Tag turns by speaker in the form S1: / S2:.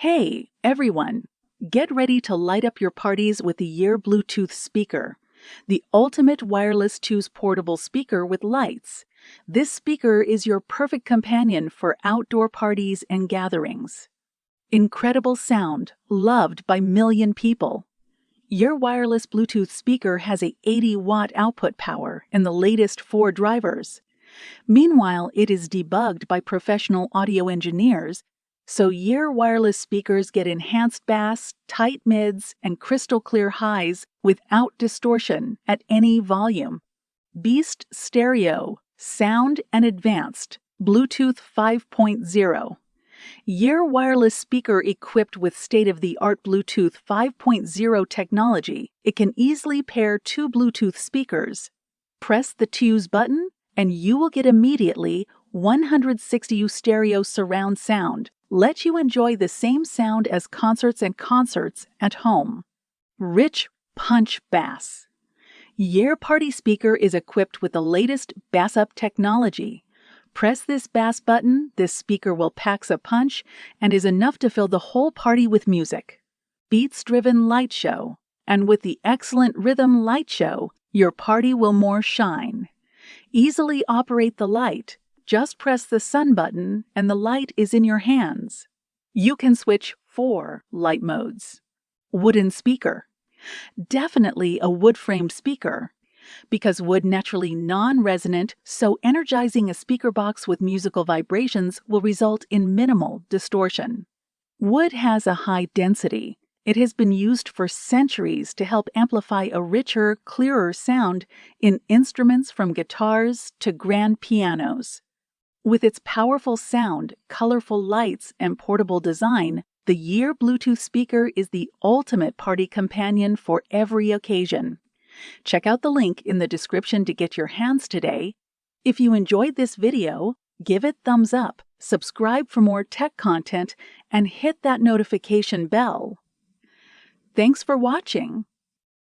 S1: Hey, everyone! Get ready to light up your parties with the YIER Bluetooth speaker, the ultimate wireless choose portable speaker with lights. This speaker is your perfect companion for outdoor parties and gatherings. Incredible sound, loved by million people. YIER Wireless Bluetooth speaker has a 80-watt output power and the latest 4 drivers. Meanwhile, it is debugged by professional audio engineers, so YIER Wireless speakers get enhanced bass, tight mids, and crystal clear highs without distortion at any volume. Beast Stereo, Sound and Advanced, Bluetooth 5.0. YIER Wireless speaker equipped with state-of-the-art Bluetooth 5.0 technology. It can easily pair 2 Bluetooth speakers. Press the Choose button and you will get immediately 160U stereo surround sound. Let you enjoy the same sound as concerts at home. Rich punch bass. YIER Party Speaker is equipped with the latest bass up technology. Press this bass button, this speaker will pack a punch and is enough to fill the whole party with music. Beats-driven light show. And with the excellent rhythm light show, your party will more shine. Easily operate the light. Just press the sun button and the light is in your hands. You can switch 4 light modes. Wooden speaker. Definitely a wood-framed speaker. Because wood naturally non-resonant, so energizing a speaker box with musical vibrations will result in minimal distortion. Wood has a high density. It has been used for centuries to help amplify a richer, clearer sound in instruments from guitars to grand pianos. With its powerful sound, colorful lights, and portable design, the YIER Bluetooth speaker is the ultimate party companion for every occasion. Check out the link in the description to get your hands today. If you enjoyed this video, give it thumbs up, subscribe for more tech content, and hit that notification bell. Thanks for watching.